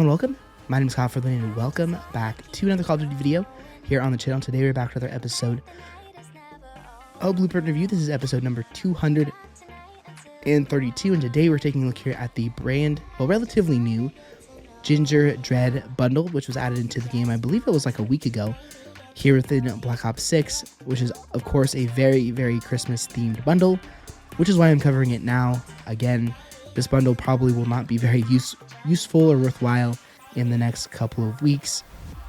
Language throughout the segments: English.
and welcome. My name is Kyle FtW and welcome back to another Call of Duty video here on the channel. Today we're back with another episode of Blueprint Review. This is episode number 232, and today we're taking a look here at the relatively new Ginger Dread bundle, which was added into the game. I believe it was like a week ago here within Black Ops 6, which is of course a very, very Christmas themed bundle, which is why I'm covering it now. Again, this bundle probably will not be very useful or worthwhile in the next couple of weeks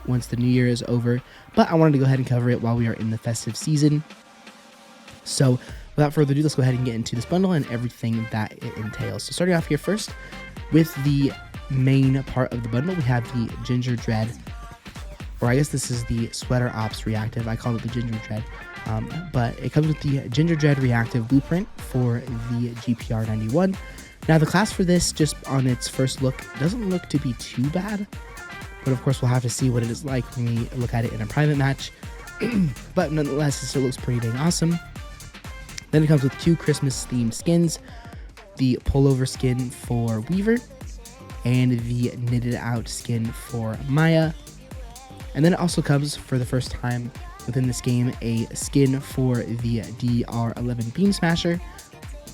once the new year is over, but I wanted to go ahead and cover it while we are in the festive season. So without further ado, let's go ahead and get into this bundle and everything that it entails. So starting off here first with the main part of the bundle, we have the Ginger Dread, or I guess this is the Sweater Ops Reactive. I call it the Ginger Dread, but it comes with the Ginger Dread Reactive blueprint for the GPR-91. Now the class for this, just on its first look, doesn't look to be too bad, but of course we'll have to see what it is like when we look at it in a private match. But nonetheless, it still looks pretty dang awesome. Then it comes with two Christmas themed skins, the pullover skin for Weaver and the knitted out skin for Maya. And then it also comes for the first time within this game a skin for the DR11 Beam Smasher,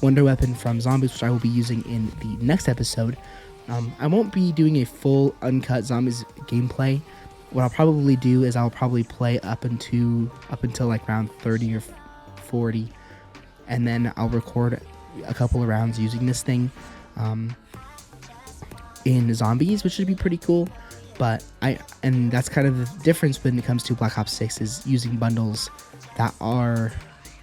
wonder weapon from Zombies, which I will be using in the next episode. I won't be doing a full uncut Zombies gameplay. What I'll probably do is I'll probably play up until like round 30 or 40, and then I'll record a couple of rounds using this thing in Zombies, which should be pretty cool. And that's kind of the difference when it comes to Black Ops 6, is using bundles that are,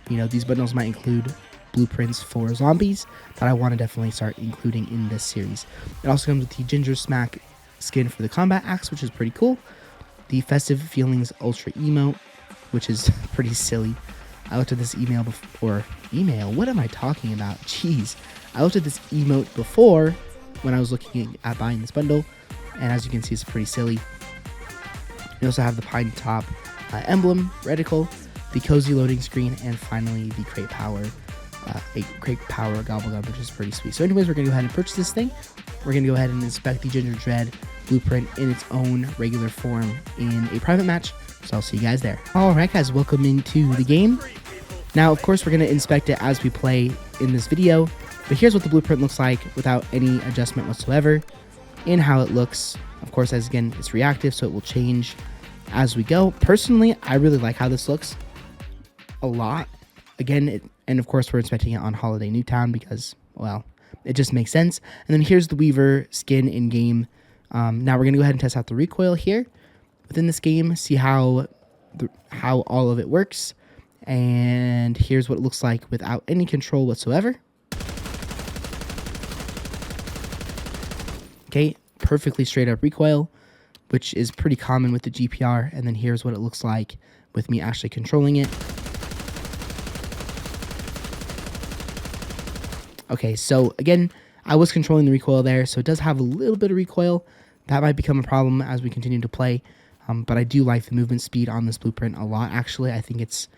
these bundles might include blueprints for Zombies that I want to definitely start including in this series. It also comes with the Ginger Smack skin for the combat axe, which is pretty cool. The Festive Feelings Ultra emote, which is pretty silly. I looked at this what am I talking about? Jeez. I looked at this emote before when I was looking at buying this bundle, and as you can see, it's pretty silly. We also have the Pine Top emblem, reticle, the cozy loading screen, and finally the Crate Power Gobble Gum, which is pretty sweet. So anyways, we're going to go ahead and purchase this thing. We're going to go ahead and inspect the Ginger Dread blueprint in its own regular form in a private match. So I'll see you guys there. Alright guys, welcome into the game. Now, of course, we're going to inspect it as we play in this video, but here's what the blueprint looks like without any adjustment whatsoever in how it looks. Of course, as again, it's reactive, so it will change as we go. Personally, I really like how this looks a lot. Again, and of course, we're inspecting it on Holiday Newtown because, well, it just makes sense. And then here's the Weaver skin in game. Now we're going to go ahead and test out the recoil here within this game, see how all of it works. And here's what it looks like without any control whatsoever. Okay, perfectly straight up recoil, which is pretty common with the GPR. And then here's what it looks like with me actually controlling it. Okay, so again, I was controlling the recoil there, so it does have a little bit of recoil. That might become a problem as we continue to play, but I do like the movement speed on this blueprint a lot. Actually, I think it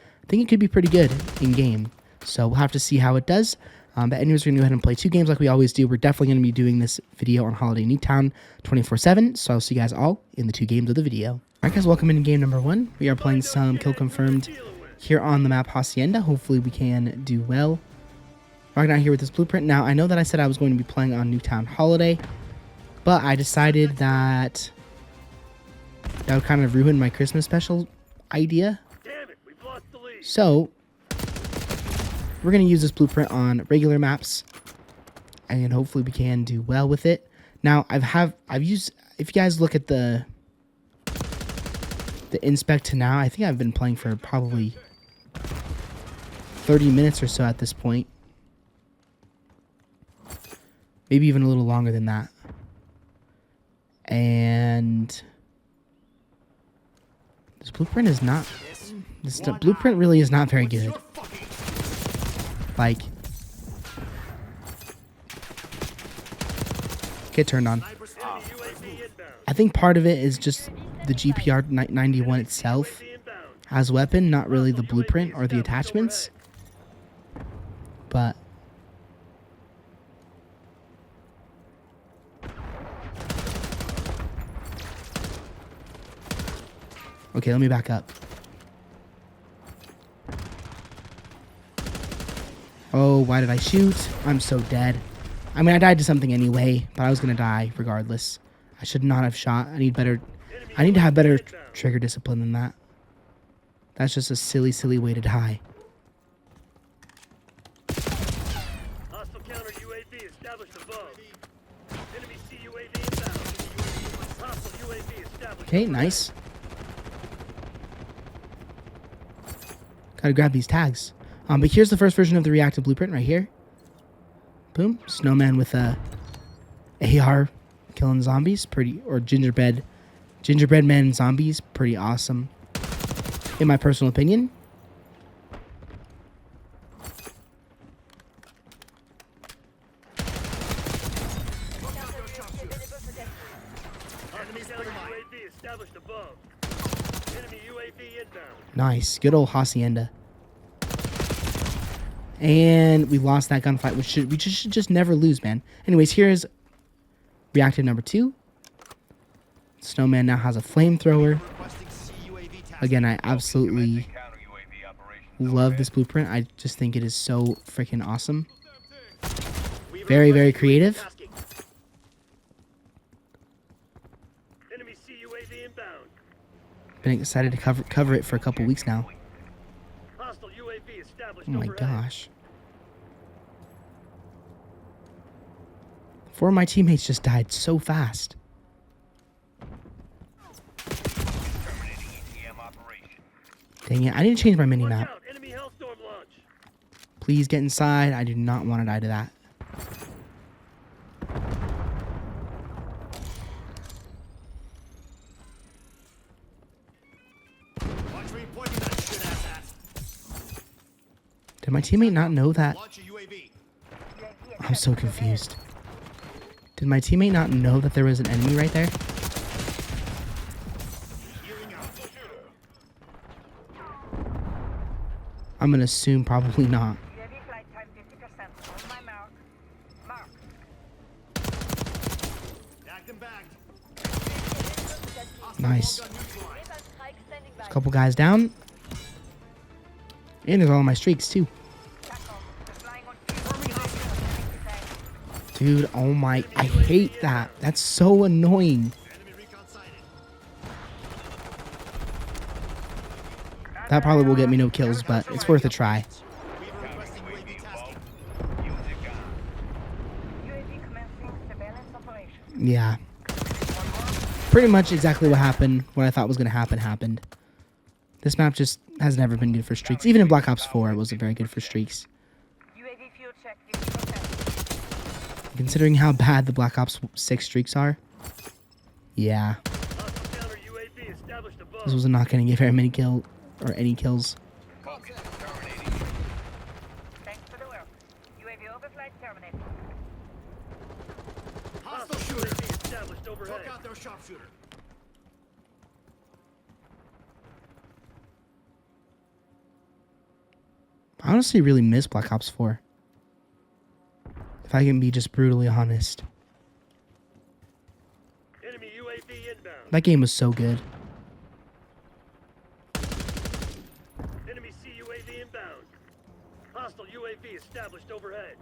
could be pretty good in game, so we'll have to see how it does. But anyways, we're gonna go ahead and play two games like we always do. We're definitely gonna be doing this video on Holiday Newtown 24/7, so I'll see you guys all in the two games of the video. All right, guys, welcome into game number 1. We are playing some Kill Confirmed here on the map Hacienda. Hopefully, we can do well. Rocking out here with this blueprint. Now, I know that I said I was going to be playing on Newtown Holiday, but I decided that would kind of ruin my Christmas special idea. Damn it, we've lost the lead. So, we're going to use this blueprint on regular maps, and hopefully we can do well with it. Now, I've used, if you guys look at the inspect to now, I think I've been playing for probably 30 minutes or so at this point. Maybe even a little longer than that. And this blueprint is not... This blueprint really is not very good. Like... Get turned on. I think part of it is just the GPR-91 itself as a weapon, not really the blueprint or the attachments. But... Okay, let me back up. Oh, why did I shoot? I'm so dead. I mean, I died to something anyway, but I was gonna die regardless. I should not have shot. I need to have better trigger discipline than that. That's just a silly, silly way to die. Hostile counter UAV established above. Enemy CUAV inbound. Hostile UAV established. Okay, nice. Gotta grab these tags. But here's the first version of the reactive blueprint right here. Boom. Snowman with a AR killing zombies. Pretty, or gingerbread man zombies. Pretty awesome. In my personal opinion. Enemy counter UAV established above. Enemy UAV inbound. Nice. Good old hacienda. And we lost that gunfight, which we should just never lose, man. Anyways, here's reactive number 2. Snowman now has a flamethrower. Again, I absolutely love this blueprint. I just think it is so freaking awesome. Very, very creative. Enemy CUAV inbound. Been excited to cover it for a couple weeks now. Hostile UAV established Oh my overhead. gosh. 4 of my teammates just died so fast. Dang it, I didn't change my Watch mini-map. out, enemy Hellstorm launch. Please get inside. I do not want to die to that. Watch me pointing that shit at that. Did my teammate not know that? Launch a UAV. I'm so confused. Did my teammate not know that there was an enemy right there? Healing out. I'm gonna assume probably not. UAV flight time 50%. On my mark. Mark. Back them back. Nice. Gun neutralized. Strike standing by. Couple guys down. And there's all my streaks too. Tackle. We're flying on fuel. Dude, oh my, I hate that. That's so annoying. Enemy recon sighted. That probably will get me no kills, but it's worth a try. Weaver requesting UAV tasking. UAV commencing surveillance operation. Yeah. Pretty much exactly what happened, what I thought was going to happen, happened. This map just has never been good for streaks. Even in Black Ops 4, it wasn't very good for streaks. UAV fuel check 50%. Considering how bad the Black Ops 6 streaks are. Yeah. Hostile counter UAV established above. This was not going to get very many kills, or any kills. Thanks for the work. UAV overflight terminated. Hostile Hostile shooter. UAV established overhead. Took out their sharpshooter. I honestly really miss Black Ops 4. If I can be just brutally honest. Enemy UAV inbound. That game was so good. Enemy CUAV inbound. Hostile UAV established overhead.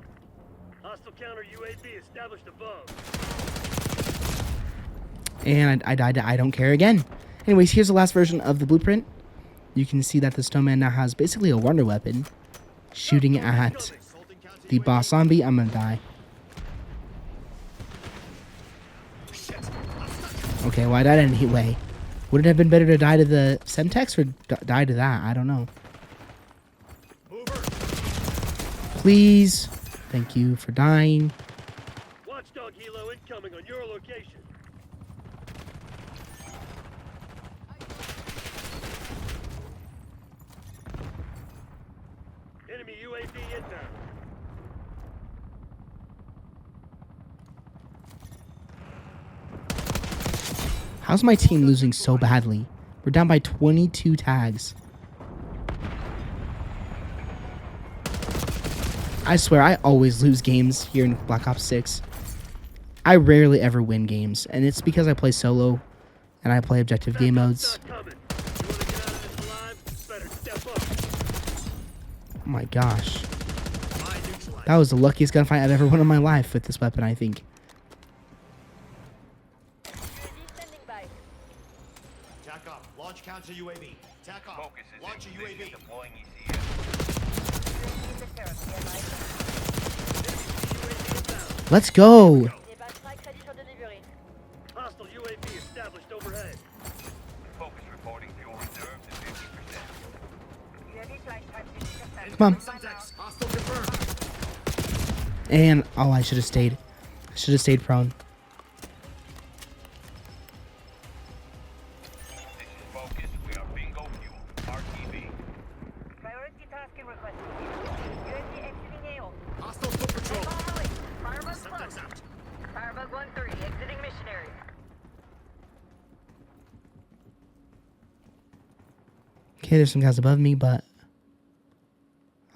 Hostile counter UAV established above. And I died to I don't care again. Anyways, here's the last version of the blueprint. You can see that the Snowman now has basically a wonder weapon. Shooting at Assaulting counter the UAV. boss zombie. I'm gonna die. Shit. I'm stuck. Okay, well I died anyway. Would it have been better to die to the Semtex or die to that? I don't know. Mover. Please. Thank you for dying. Watchdog helo incoming on your location. Enemy UAV inbound. How's my team losing so badly? We're down by 22 tags. I swear, I always lose games here in Black Ops 6. I rarely ever win games, and it's because I play solo and I play objective game modes. Coming. my gosh. Mine neutralized. That was the luckiest gunfight I've ever won in my life with this weapon, I think. UAV standing by. Tack off. Launch counter UAV. Tack off. Focus is Launch a in position, UAV. deploying ECS. UAV DEXTER. Standby. Let's go. Départ strike ready for delivery. Hostile UAV established overhead. Focus reporting fuel reserves at 50%. UAV flight time 50%. Come on. Some decks. Hostile confirmed. And, oh, I should have stayed. I should have stayed prone. This is Focus. We are bingo fuel. RTV. Priority tasking requested. UAV exiting AO. Hostile foot patrol. Firebug Some close. decks out. Firebug 1-3 exiting mission area. Okay, there's some guys above me, but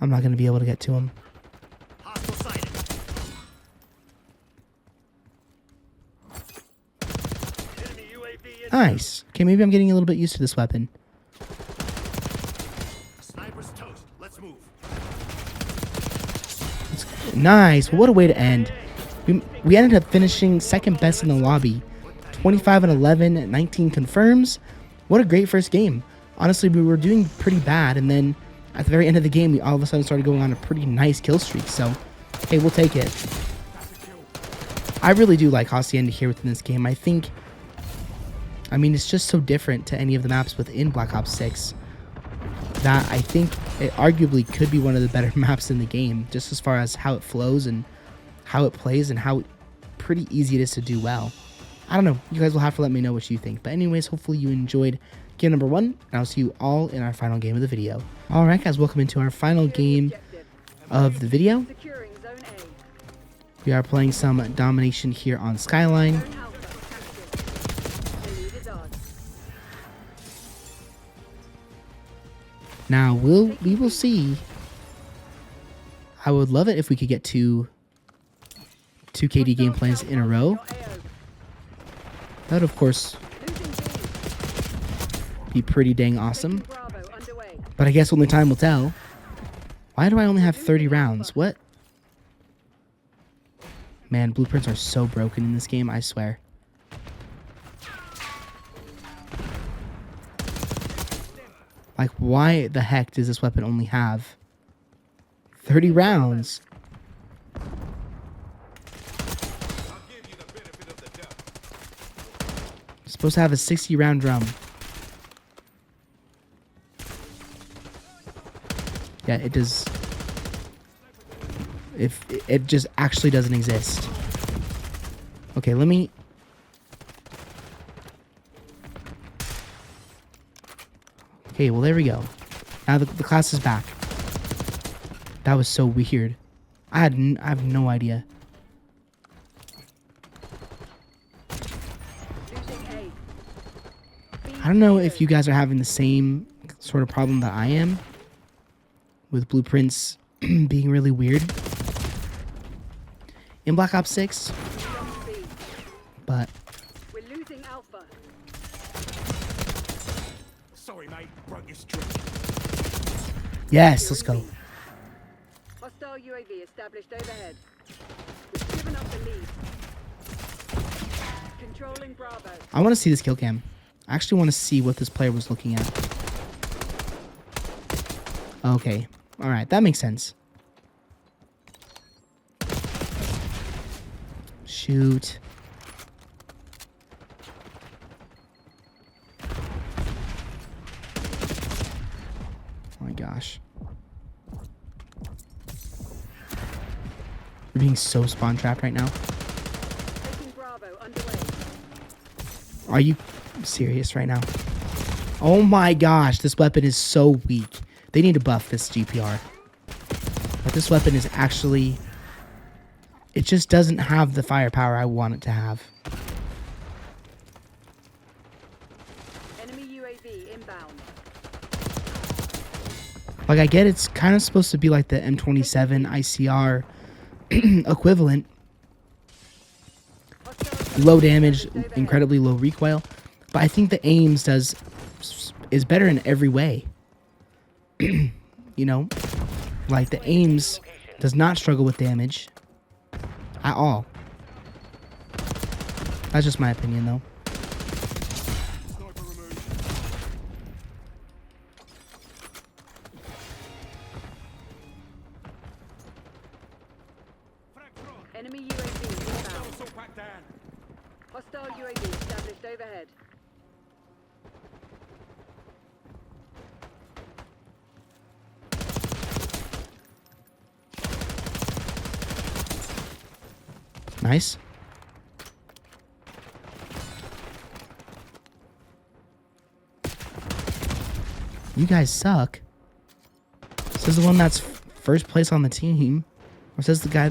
I'm not going to be able to get to them. Hostile sighted. Enemy UAV inbound. Nice. Okay, maybe I'm getting a little bit used to this weapon. Sniper's toast. Let's move. Nice. Well, what a way to end. We ended up finishing second best in the lobby. 25 and 11, 19 confirms. What a great first game. Honestly, we were doing pretty bad, and then at the very end of the game, we all of a sudden started going on a pretty nice kill streak. So, hey, we'll take it. I really do like Hacienda here within this game. I mean, it's just so different to any of the maps within Black Ops 6 that I think it arguably could be one of the better maps in the game, just as far as how it flows and how it plays and how pretty easy it is to do well. I don't know. You guys will have to let me know what you think. But anyways, hopefully you enjoyed game number 1, and I'll see you all in our final game of the video. Alright guys, welcome into our final game of the video. Securing zone A. We are playing some domination here on Skyline. Now, we will see. I would love it if we could get two KD gameplays in a row. That would, of course, be pretty dang awesome. But I guess only time will tell. Why do I only have 30 rounds? What? Man, blueprints are so broken in this game, I swear. Like, why the heck does this weapon only have 30 rounds? It's supposed to have a 60 round drum. Yeah, it does. If it just actually doesn't exist. Okay, let me. Okay, well there we go. Now the class is back. That was so weird. I have no idea. I don't know if you guys are having the same sort of problem that I am with blueprints being really weird in Black Ops 6, but We're losing Alpha. Sorry, mate. Broke your streak. yes, let's go. Hostile UAV established overhead. We've given up the lead. Controlling Bravo. I want to see this kill cam. I actually want to see what this player was looking at. Okay. Alright, that makes sense. Shoot. Oh my gosh. We're being so spawn trapped right now. Taking Bravo underway. Are you serious right now? Oh my gosh, this weapon is so weak. They need to buff this GPR. But this weapon is actually... It just doesn't have the firepower I want it to have. Enemy UAV inbound. Like, I get it's kind of supposed to be like the M27 ICR equivalent. Low damage, incredibly low recoil. But I think the aims is better in every way. You know? Like, the aims does not struggle with damage at all. That's just my opinion, though. Enemy UAV inbound. Hostile UAV established overhead. Nice. You guys suck. Says the one that's first place on the team. Or says the guy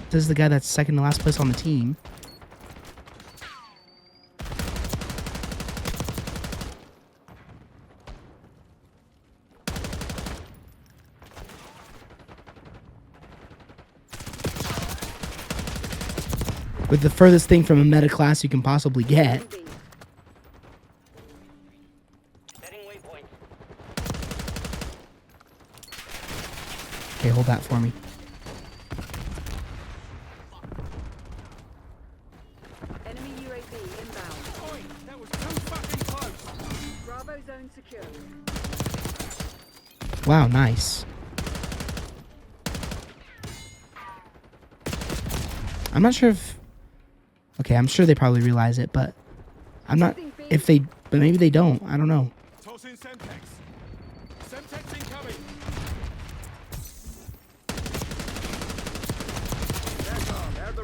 that's second to last place on the team. With the furthest thing from a meta class you can possibly get. Okay, hold that for me. Enemy UAV inbound. Oi, that was too fucking close. Bravo zone secure. Wow, nice. I'm not sure if... Okay, I'm sure they probably realize it, but... I'm not... If they... But maybe they don't. I don't know. Toss in Semtex. Semtex incoming.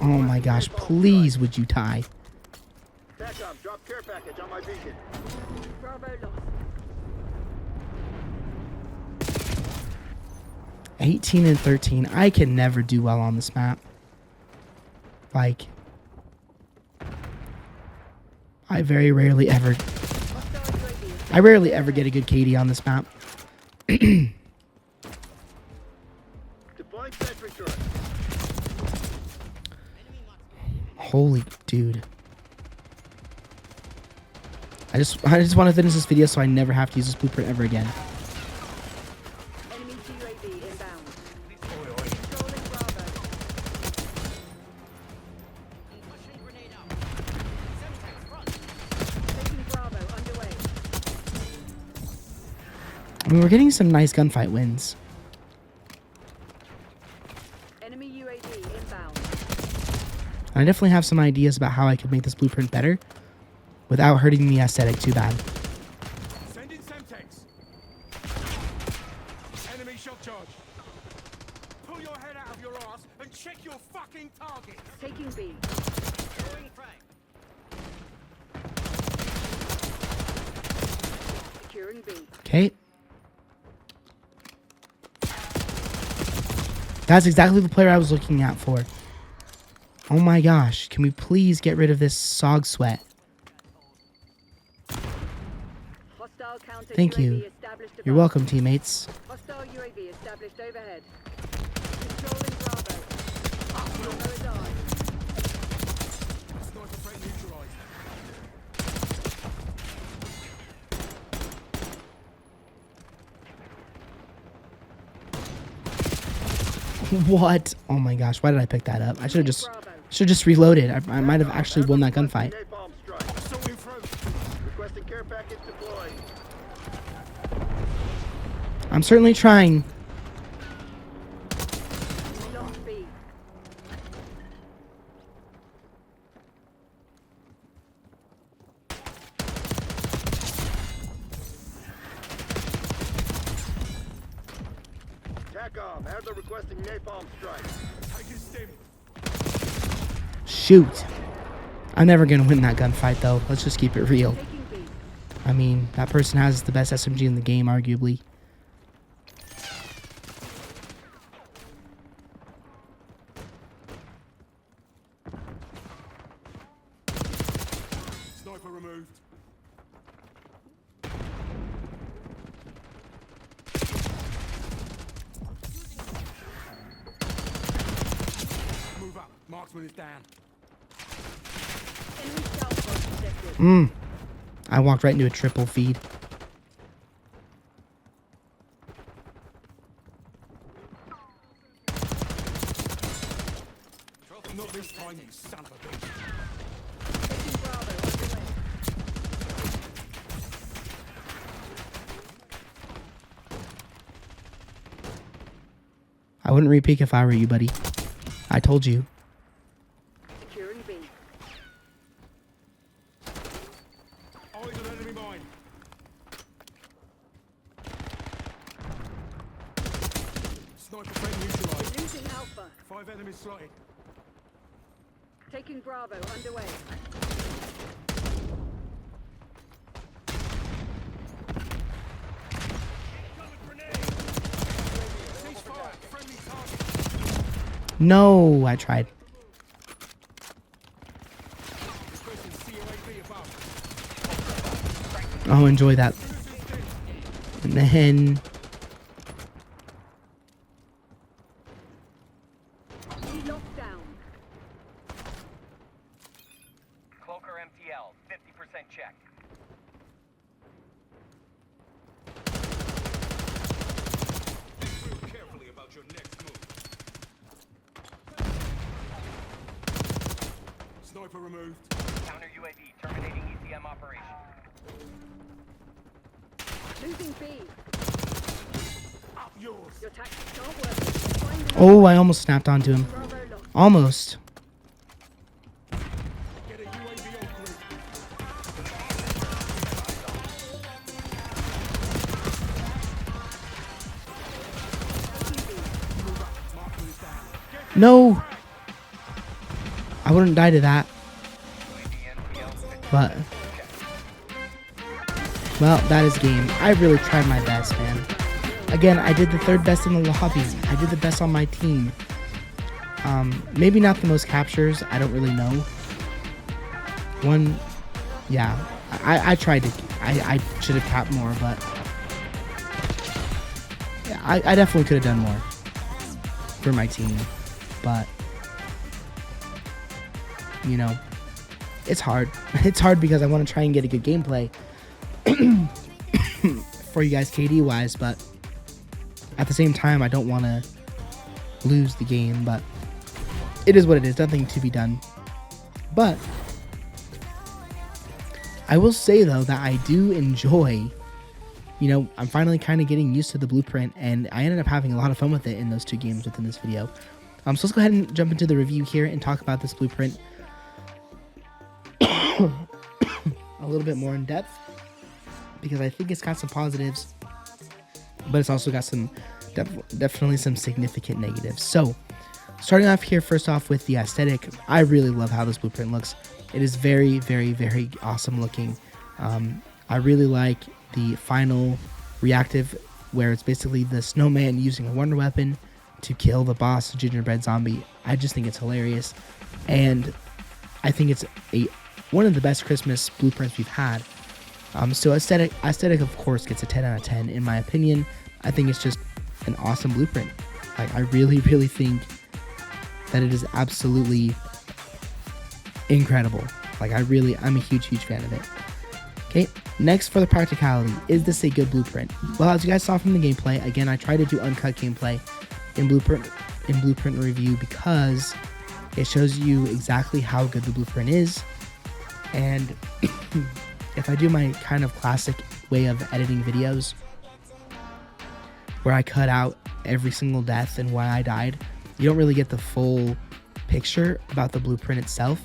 Oh my gosh, please would you tie? Back up. Drop care package on my beacon. Bravo lost. 18 and 13. I can never do well on this map. Like... I very rarely ever... I rarely ever get a good KD on this map. Deploying sentry turret. Holy dude. I just want to finish this video so I never have to use this blueprint ever again. Enemy UAV inbound. Controlling Bravo. Taking Bravo underway. I mean, we're getting some nice gunfight wins. Enemy UAV inbound. I definitely have some ideas about how I could make this blueprint better without hurting the aesthetic too bad. Send in Semtex. Enemy shock charge. Pull your head out of your ass and check your fucking target. Taking B. Securing B. Okay. That's exactly the player I was looking out for. Oh my gosh. Can we please get rid of this Sog Sweat? Hostile counter Thank UAV you. established You're above. welcome, teammates. Hostile UAV established overhead. Controlling Bravo. Bravo is on. Sniper threat neutralized. What? Oh my gosh. Why did I pick that up? I should have just reloaded. I might have actually won that gunfight. Napalm strike. Assaulting through. Requesting care package deployed. I'm certainly trying. We lost B. TACOM, Adler requesting napalm strike. Taking stim. Shoot. I'm never going to win that gunfight, though. Let's just keep it real. Taking B. I mean, that person has the best SMG in the game, arguably. Sniper removed. Move up. Marksman is down. Enemy stealth pod detected. I walked right into a triple feed. I wouldn't re-peek if I were you, buddy. I told you. Securing B. Eyes on enemy mine. Sniper friend neutralized. Losing Alpha. 5 enemies slotted. Taking Bravo underway. Ceasefire. Friendly target. No, I tried. Dispersing COAB above. Oh, enjoy that. And then E locked down. Cloaker MTL, 50% check. Think real carefully about your next move. Sniper removed. Counter UAV terminating ECM operation. Losing B. Up yours. Your tactics aren't working. Find the oh, I almost snapped onto him. Bravo locked. Almost. Get a UAV on group. Marker is down. Get No. I wouldn't die to that. But well, that is game. I really tried my best, man. Again, I did the third best in the lobby. I did the best on my team. Maybe not the most captures. I don't really know. Yeah. I tried to. I should have capped more, but yeah, I definitely could have done more for my team. But you know, it's hard. It's hard because I want to try and get a good gameplay for you guys KD wise, but at the same time I don't want to lose the game. But it is what it is. Nothing to be done. But I will say though that I do enjoy, you know, I'm finally kind of getting used to the blueprint, and I ended up having a lot of fun with it in those 2 games within this video. So let's go ahead and jump into the review here and talk about this blueprint a little bit more in depth, because I think it's got some positives, but it's also got some definitely some significant negatives. So starting off here, first off with the aesthetic, I really love how this blueprint looks. It is very, very, very awesome looking. I really like the final reactive, where it's basically the snowman using a wonder weapon to kill the boss gingerbread zombie. I just think it's hilarious, and I think it's one of the best Christmas blueprints we've had. So aesthetic of course gets a 10 out of 10 in my opinion. I think it's just an awesome blueprint. Like, I really, really think that it is absolutely incredible. Like, I'm a huge fan of it. Okay, next for the practicality, is this a good blueprint? Well, as you guys saw from the gameplay, again, I try to do uncut gameplay in blueprint review because it shows you exactly how good the blueprint is. And if I do my kind of classic way of editing videos, where I cut out every single death and why I died, you don't really get the full picture about the blueprint itself.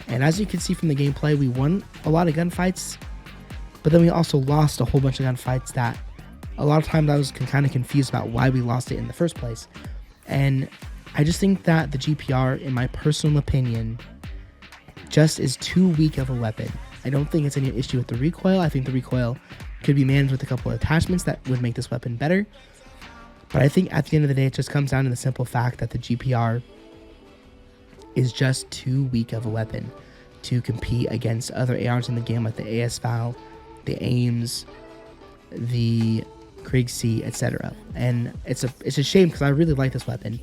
And as you can see from the gameplay, we won a lot of gunfights, but then we also lost a whole bunch of gunfights that a lot of times I was kind of confused about why we lost it in the first place. And I just think that the GPR, in my personal opinion, just is too weak of a weapon. I don't think it's any issue with the recoil. I think the recoil could be managed with a couple of attachments that would make this weapon better. But I think at the end of the day, it just comes down to the simple fact that the GPR is just too weak of a weapon to compete against other ARs in the game, like the ASVAL, the AIMS, the Krieg-C, etc. And it's a shame because I really like this weapon.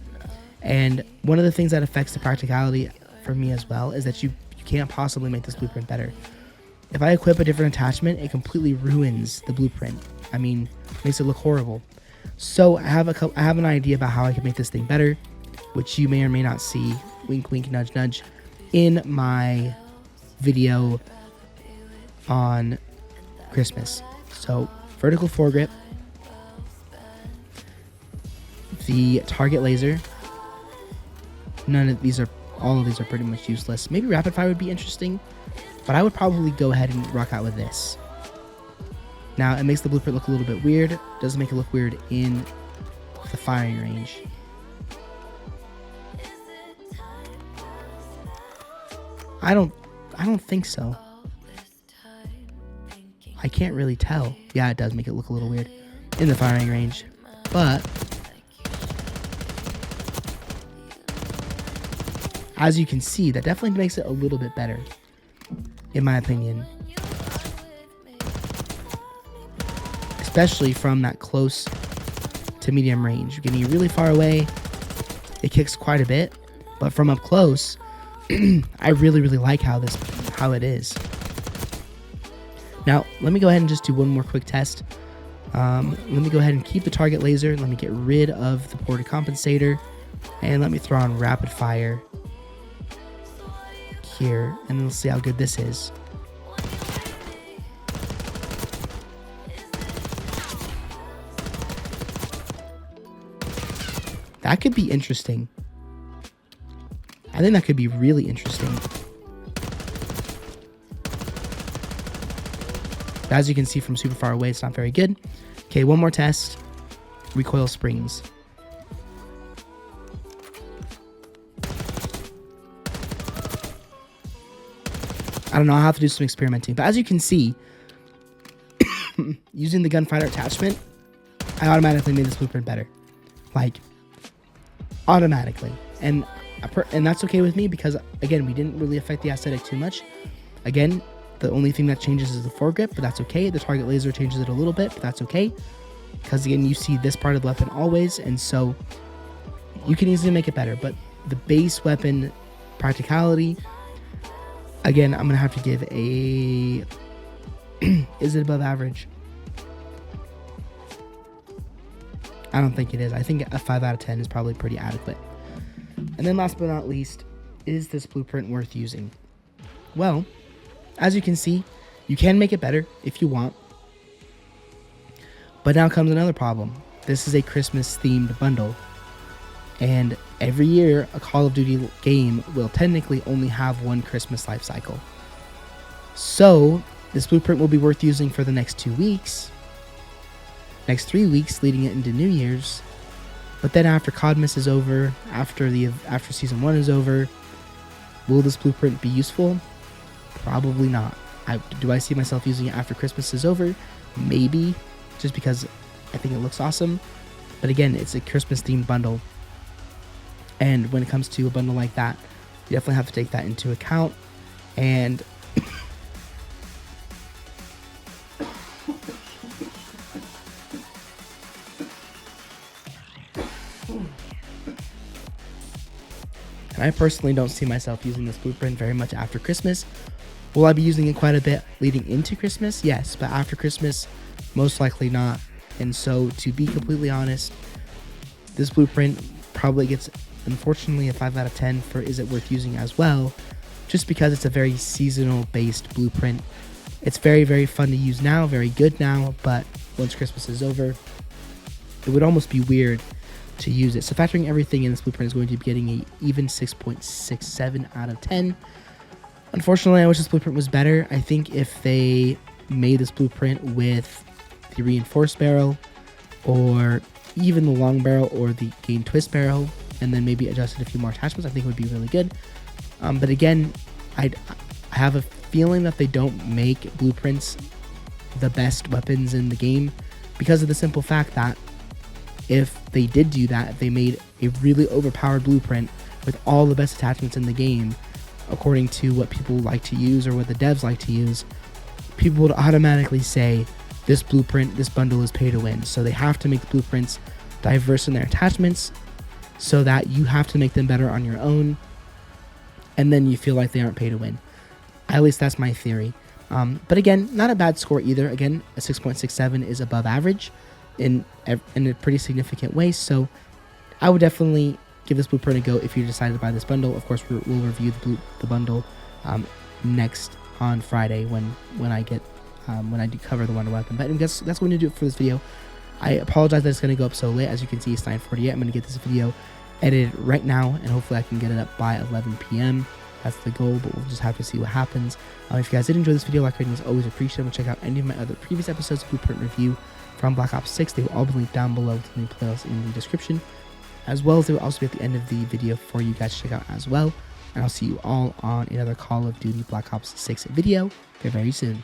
And one of the things that affects the practicality for me as well is that you can't possibly make this blueprint better. If I equip a different attachment, it completely ruins the blueprint. I mean, makes it look horrible. So I have an idea about how I can make this thing better, which you may or may not see, wink wink nudge nudge, in my video on Christmas. So vertical foregrip, the target laser. All of these are pretty much useless. Maybe rapid fire would be interesting, but I would probably go ahead and rock out with this. Now, it makes the blueprint look a little bit weird. Doesn't make it look weird in the firing range. I don't think so. I can't really tell. Yeah, it does make it look a little weird in the firing range, but as you can see, that definitely makes it a little bit better, in my opinion. Especially from that close to medium range. Getting really far away, it kicks quite a bit, but from up close, I really like how it is. Now, let me go ahead and just do one more quick test. Let me go ahead and keep the target laser. Let me get rid of the ported compensator, and let me throw on rapid fire here, and we'll see how good this is. That could be interesting. I think that could be really interesting. But as you can see from super far away, it's not very good. Okay, one more test. Recoil springs. I don't know, I'll have to do some experimenting. But as you can see, using the gunfighter attachment, I automatically made this blueprint better. Like, automatically. And that's okay with me because, again, we didn't really affect the aesthetic too much. Again, the only thing that changes is the foregrip, but that's okay. The target laser changes it a little bit, but that's okay. Because, again, you see this part of the weapon always, and so you can easily make it better. But the base weapon practicality, again, I'm going to have to give a... Is it above average? I don't think it is. I think a 5 out of 10 is probably pretty adequate. And then last but not least, is this blueprint worth using? Well, as you can see, you can make it better if you want. But now comes another problem. This is a Christmas themed bundle. And every year, a Call of Duty game will technically only have one Christmas life cycle. So, this blueprint will be worth using for the next 2 weeks. Next 3 weeks, leading it into New Year's. But then after CODMIS is over, after Season 1 is over, will this blueprint be useful? Probably not. Do I see myself using it after Christmas is over? Maybe, just because I think it looks awesome. But again, it's a Christmas themed bundle. And when it comes to a bundle like that, you definitely have to take that into account. And I personally don't see myself using this blueprint very much after Christmas. Will I be using it quite a bit leading into Christmas? Yes, but after Christmas, most likely not. And so, to be completely honest, this blueprint probably gets, unfortunately, a 5 out of 10 for is it worth using as well, just because it's a very seasonal based blueprint. It's very fun to use now, very good now, but once Christmas is over, it would almost be weird to use it. So factoring everything in, this blueprint is going to be getting a even 6.67 out of 10. Unfortunately, I wish this blueprint was better. I think if they made this blueprint with the reinforced barrel, or even the long barrel or the gain twist barrel, and then maybe adjusted a few more attachments, I think it would be really good. But again, I have a feeling that they don't make blueprints the best weapons in the game, because of the simple fact that if they did do that, if they made a really overpowered blueprint with all the best attachments in the game, according to what people like to use or what the devs like to use, people would automatically say this blueprint, this bundle is pay to win. So they have to make the blueprints diverse in their attachments so that you have to make them better on your own, and then you feel like they aren't pay to win. At least that's my theory. But again, not a bad score either. Again, a 6.67 is above average in a pretty significant way. So I would definitely give this blueprint a go if you decided to buy this bundle. Of course, we'll review the bundle next on Friday when I do cover the Wonder Weapon. But that's going to do it for this video. I apologize that it's going to go up so late. As you can see, it's 9:48. I'm going to get this video edited right now, and hopefully I can get it up by 11 p.m. That's the goal, but we'll just have to see what happens. If you guys did enjoy this video, like rating is always appreciated. Check out any of my other previous episodes of Blueprint Review from Black Ops 6. They will all be linked down below to the playlist in the description, as well as they will also be at the end of the video for you guys to check out as well. And I'll see you all on another Call of Duty Black Ops 6 video very, very soon.